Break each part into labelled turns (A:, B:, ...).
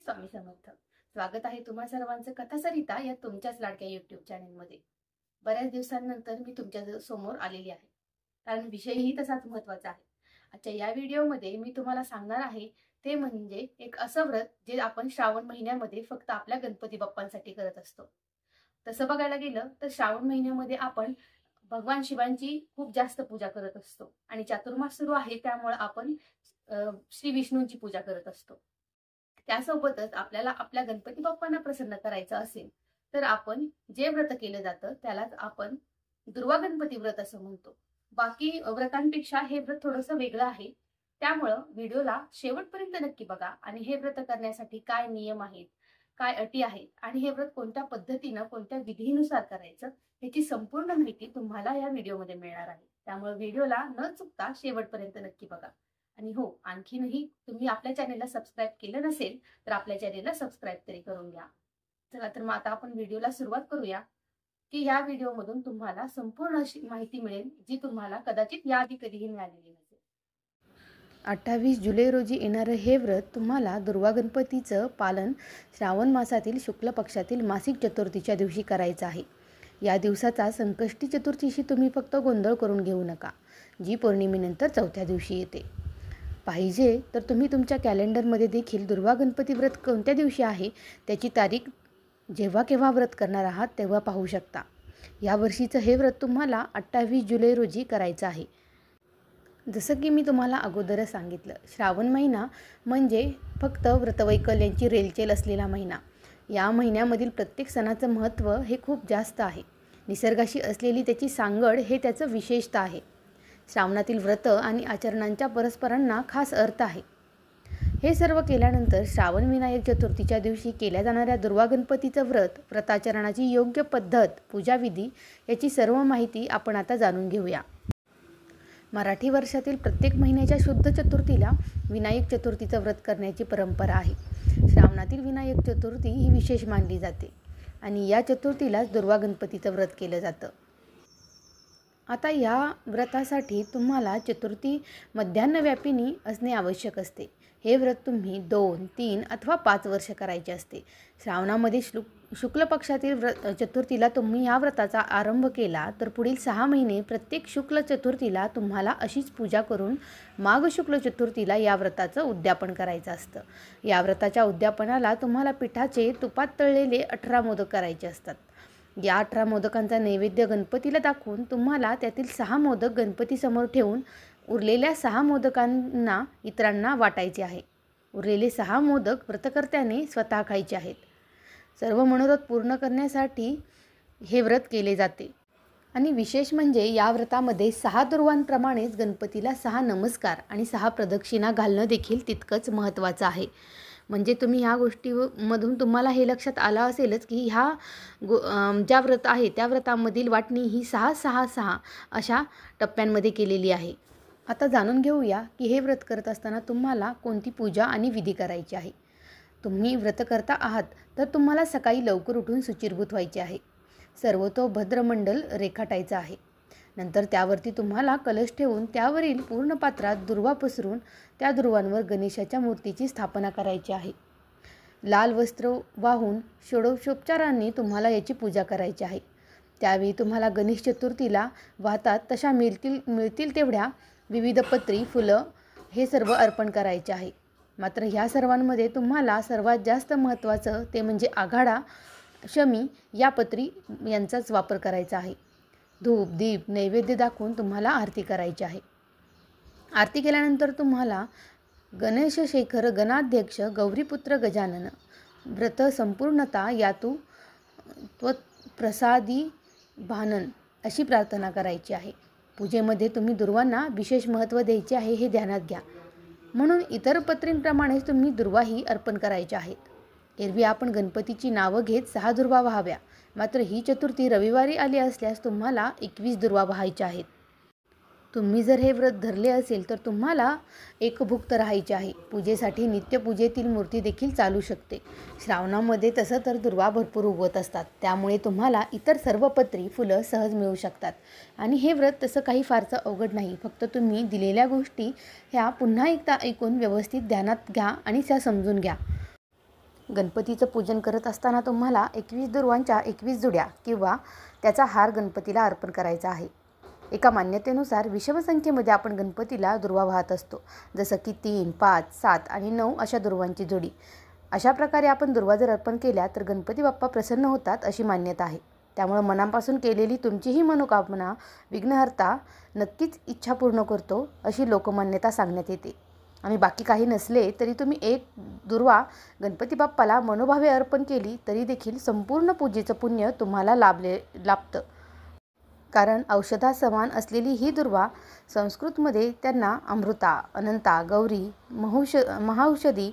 A: स्वामी समर्थ. स्वागत आहे तुम्हा सर्वांचं कथासरिता या तुमच्याच लाडक्या YouTube चॅनलमध्ये. बऱ्याच दिवसांनंतर मी तुमच्या समोर आलेली आहे, कारण विषयही तसाच महत्त्वाचा आहे. आजच्या या व्हिडिओमध्ये मी तुम्हाला सांगणार आहे ते म्हणजे एक असं व्रत जे आपण श्रावण महिन्यामध्ये फक्त आपल्या गणपती बाप्पांसाठी करत असतो. तसं बघायला गेलं तर श्रावण महिन्यामध्ये आपण भगवान शिवांची खूप जास्त पूजा करत असतो आणि चातुर्मास सुरू आहे त्यामुळे आपण श्री विष्णूंची पूजा करत असतो. त्यासोबतच आपल्याला आपल्या गणपती बाप्पांना प्रसन्न करायचं असेल तर आपण जे व्रत केलं जातं त्यालाच आपण दुर्वा गणपती व्रत असं म्हणतो. बाकी व्रतांपेक्षा हे व्रत थोडंसं वेगळं आहे, त्यामुळं व्हिडिओला शेवटपर्यंत नक्की बघा आणि हे व्रत करण्यासाठी काय नियम आहेत, काय अटी आहेत आणि हे व्रत कोणत्या पद्धतीनं कोणत्या विधीनुसार करायचं याची संपूर्ण माहिती तुम्हाला या व्हिडिओमध्ये मिळणार आहे. त्यामुळे व्हिडिओला न चुकता शेवटपर्यंत नक्की बघा. आणि हो, आणखीनही तुम्ही आपल्या चॅनेलला सबस्क्राईब केलं नसेल तर आपल्या चॅनेलला सबस्क्राईब तरी करून घ्या. चला तर मग आता आपण व्हिडिओला सुरुवात करूया की या व्हिडिओमधून तुम्हाला संपूर्ण अशी माहिती मिळेल जी तुम्हाला कदाचित याआधी कधीही मिळालेली नसेल.
B: 28 जुलै रोजी येणारं हे व्रत तुम्हाला दुर्वा गणपतीचं पालन श्रावण मासातील शुक्ल पक्षातील मासिक चतुर्थीच्या दिवशी करायचं आहे. या दिवसाचा संकष्टी चतुर्थीशी तुम्ही फक्त गोंधळ करून घेऊ नका, जी पौर्णिमेनंतर चौथ्या दिवशी येते. पाहिजे तर तुम्ही तुमच्या कॅलेंडरमध्ये देखील दुर्वा गणपती व्रत कोणत्या दिवशी आहे त्याची तारीख जेव्हा केव्हा व्रत करणार आहात तेव्हा पाहू शकता. या वर्षीचं हे व्रत तुम्हाला 28 जुलै रोजी करायचं आहे. जसं की मी तुम्हाला अगोदरच सांगितलं, श्रावण महिना म्हणजे फक्त व्रतवैकल्यांची रेलचेल असलेला महिना. या महिन्यामधील प्रत्येक सणाचं महत्त्व हे खूप जास्त आहे. निसर्गाशी असलेली त्याची सांगड हे त्याचं विशेषता आहे. श्रावणातील व्रत आणि आचरणांच्या परस्परांना खास अर्थ आहे. हे सर्व केल्यानंतर श्रावण विनायक चतुर्थीच्या दिवशी केल्या जाणाऱ्या दुर्वा गणपतीचं व्रत, व्रताचरणाची योग्य पद्धत, पूजाविधी याची सर्व माहिती आपण आता जाणून घेऊया. मराठी वर्षातील प्रत्येक महिन्याच्या शुद्ध चतुर्थीला विनायक चतुर्थीचं व्रत करण्याची परंपरा आहे. श्रावणातील विनायक चतुर्थी ही विशेष मानली जाते आणि या चतुर्थीलाच दुर्वा गणपतीचं व्रत केलं जातं. आता या व्रतासाठी तुम्हाला चतुर्थी मध्यान्हव्यापिनी असणे आवश्यक असते. हे व्रत तुम्ही 2, 3 अथवा 5 वर्ष करायचे असते. श्रावणामध्ये शुक्ल पक्षातील चतुर्थीला तुम्ही या व्रताचा आरंभ केला तर पुढील 6 महिने प्रत्येक शुक्ल चतुर्थीला तुम्हाला अशीच पूजा करून माघ शुक्ल चतुर्थीला या व्रताचं उद्यापन करायचं असतं. या व्रताच्या उद्यापनाला तुम्हाला पिठाचे तुपात तळलेले 18 मोदक करायचे असतात. या 18 मोदकांचा नैवेद्य गणपतीला दाखवून तुम्हाला त्यातील 6 मोदक गणपतीसमोर ठेवून उरलेल्या 6 मोदकांना इतरांना वाटायचे आहे. उरलेले 6 मोदक व्रतकर्त्याने स्वतः खायचे आहेत. सर्व मनोरथ पूर्ण करण्यासाठी हे व्रत केले जाते. आणि विशेष म्हणजे या व्रतामध्ये 6 दुर्वांप्रमाणेच गणपतीला 6 नमस्कार आणि 6 प्रदक्षिणा घालणं देखील तितकंच महत्त्वाचं आहे. म्हणजे तुम्ही ह्या गोष्टीमधून तुम्हाला हे लक्षात आलं असेलच की ज्या व्रत आहे त्या व्रतामधील वाटणी ही 6-6-6 अशा टप्प्यांमध्ये केलेली आहे. आता जाणून घेऊया की हे व्रत करत असताना तुम्हाला कोणती पूजा आणि विधी करायची आहे. तुम्ही व्रत करता आहात तर तुम्हाला सकाळी लवकर उठून शुचिर्भूत व्हायचे आहे. सर्वतोभद्रमंडल रेखाटायचं आहे. नंतर त्यावरती तुम्हाला कलश ठेवून त्यावरील पूर्ण पात्रात दुर्वा पसरून त्या दुर्वांवर गणेशाच्या मूर्तीची स्थापना करायची आहे. लाल वस्त्र वाहून षोडशोपचारांनी तुम्हाला याची पूजा करायची आहे. त्यावेळी तुम्हाला गणेश चतुर्थीला वाहतात तशा मिळतील तेवढ्या विविध पत्री, फुलं हे सर्व अर्पण करायचे आहे. मात्र ह्या सर्वांमध्ये तुम्हाला सर्वात जास्त महत्त्वाचं ते म्हणजे आघाडा, शमी या पत्री यांचाच वापर करायचा आहे. धूप, दीप, नैवेद्य दाखवून तुम्हाला आरती करायची आहे. आरती केल्यानंतर तुम्हाला गणेशशेखर गणाध्यक्ष गौरीपुत्र गजानन व्रत संपूर्णता यातू त्वत्प्रसादी भानन अशी प्रार्थना करायची आहे. पूजेमध्ये तुम्ही दुर्वांना विशेष महत्त्व द्यायचे आहे हे ध्यानात घ्या. म्हणून इतर पत्रींप्रमाणेच तुम्ही दुर्वाही अर्पण करायच्या आहेत. एरवी आपण गणपतीची नावं घेत 6 दुर्वा व्हाव्या, मात्र ही चतुर्थी रविवारी आली असल्यास तुम्हाला 21 दुर्वा व्हायच्या आहेत. तुम्ही जर हे व्रत धरले असेल तर तुम्हाला एकभुक्त राहायचे आहे. पूजेसाठी नित्यपूजेतील मूर्ती देखील चालू शकते. श्रावणामध्ये तसं तर दुर्वा भरपूर उगवत असतात, त्यामुळे तुम्हाला इतर सर्व पत्री, फुलं सहज मिळू शकतात. आणि हे व्रत तसं काही फारसं अवघड नाही. फक्त तुम्ही दिलेल्या गोष्टी ह्या पुन्हा एकदा ऐकून व्यवस्थित ध्यानात घ्या आणि त्या समजून घ्या. गणपतीचं पूजन करत असताना तुम्हाला 21 दुर्वांच्या 21 जुड्या किंवा त्याचा हार गणपतीला अर्पण करायचा आहे. एका मान्यतेनुसार विषम संख्येमध्ये आपण गणपतीला दुर्वा वाहत असतो, जसं की 3, 5, 7 आणि 9 अशा दुर्वांची जोडी. अशा प्रकारे आपण दुर्वा जर अर्पण केल्या तर गणपती बाप्पा प्रसन्न होतात अशी मान्यता आहे. त्यामुळे मनापासून केलेली तुमचीही मनोकामना विघ्नहर्ता नक्कीच इच्छा पूर्ण करतो अशी लोकमान्यता सांगण्यात येते. आणि बाकी काही नसले तरी तुम्ही एक दुर्वा गणपती बाप्पाला मनोभावे अर्पण केली तरी देखील संपूर्ण पूजेचं पुण्य तुम्हाला लाभतं. कारण औषधासमान असलेली ही दुर्वा संस्कृतमध्ये त्यांना अमृता, अनंता, गौरी, महाऔषधी,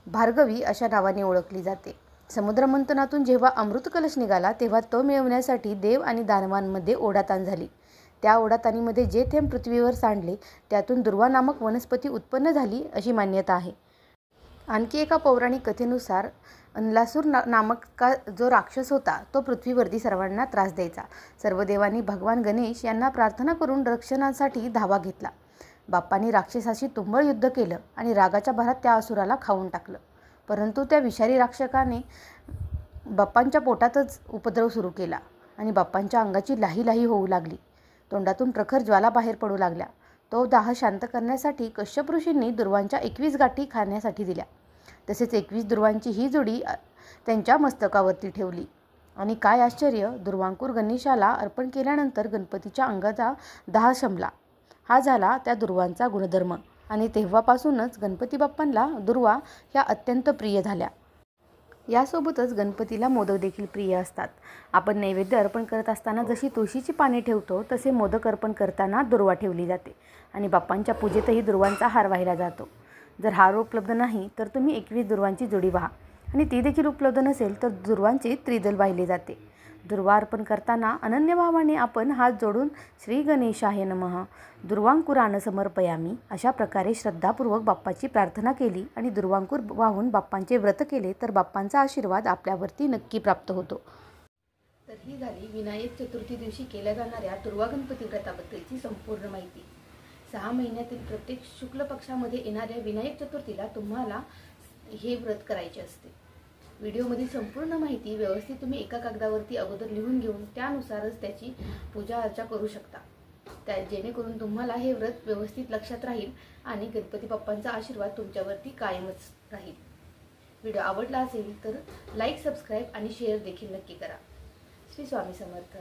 B: भार्गवी अशा नावाने ओळखली जाते. समुद्रमंथनातून जेव्हा अमृत कलश निघाला तेव्हा तो मिळवण्यासाठी देव आणि दानवांमध्ये ओढाताण झाली. त्या ओढाताणीमध्ये जे थेंब पृथ्वीवर सांडले त्यातून दुर्वा नामक वनस्पती उत्पन्न झाली अशी मान्यता आहे. आणखी एका पौराणिक कथेनुसार अनलासूर नामक जो राक्षस होता तो पृथ्वीवरती सर्वांना त्रास द्यायचा. सर्व देवांनी भगवान गणेश यांना प्रार्थना करून रक्षणासाठी धावा घेतला. बाप्पांनी राक्षसाशी तुंबळ युद्ध केलं आणि रागाच्या भरात त्या असुराला खाऊन टाकलं. परंतु त्या विषारी राक्षकाने बाप्पांच्या पोटातच उपद्रव सुरू केला आणि बाप्पांच्या अंगाची लाही होऊ लागली. तोंडातून प्रखर ज्वाला बाहेर पडू लागल्या. तो दाह शांत करण्यासाठी कश्यप ऋषींनी दुर्वांच्या 21 गाठी खाण्यासाठी दिल्या. तसेच 21 दुर्वांची ही जोडी त्यांच्या मस्तकावरती ठेवली. आणि काय आश्चर्य, दुर्वांकूर गणेशाला अर्पण केल्यानंतर गणपतीच्या अंगाचा दाह शमला. हा झाला त्या दुर्वांचा गुणधर्म आणि तेव्हापासूनच गणपती बाप्पांना दुर्वा ह्या अत्यंत प्रिय झाल्या. यासोबतच गणपतीला मोदक देखील प्रिय असतात. आपण नैवेद्य अर्पण करत असताना जशी तुळशीची पाने ठेवतो तसे मोदक अर्पण करताना दुर्वा ठेवली जाते आणि बाप्पांच्या पूजेतही दुर्वांचा हार वाहिला जातो. जर हार उपलब्ध नाही तर तुम्ही 21 दुर्वांची जोडी वाहा आणि ती देखील उपलब्ध नसेल तर दुर्वांचे त्रिदल वाहिले जाते. दुर्वा अर्पण करताना अनन्य भावाने आपण हात जोडून श्री गणेशाय नमः दुर्वांकुरान समर्पयामी अशा प्रकारे श्रद्धापूर्वक बाप्पाची प्रार्थना केली आणि दुर्वांकूर वाहून बाप्पांचे व्रत केले तर बाप्पांचा आशीर्वाद आपल्यावरती नक्की प्राप्त होतो.
A: तर ही झाली विनायक चतुर्थी दिवशी केल्या जाणाऱ्या दुर्वा गणपती व्रताबद्दलची संपूर्ण माहिती. 6 महिन्यातील प्रत्येक शुक्ल पक्षामध्ये येणाऱ्या विनायक चतुर्थीला तुम्हाला हे व्रत करायचे असते. व्हिडिओमधील संपूर्ण माहिती व्यवस्थित तुम्ही एका कागदावरती अगोदर लिहून घेऊन त्यानुसारच त्याची पूजा अर्चा करू शकता. जेणेकरून तुम्हाला हे व्रत व्यवस्थित लक्षात राहील आणि गणपती बाप्पांचा आशीर्वाद तुमच्यावरती कायमच राहील. व्हिडिओ आवडला असेल तर लाईक, सबस्क्राईब आणि शेअर देखील नक्की करा. श्री स्वामी समर्थ.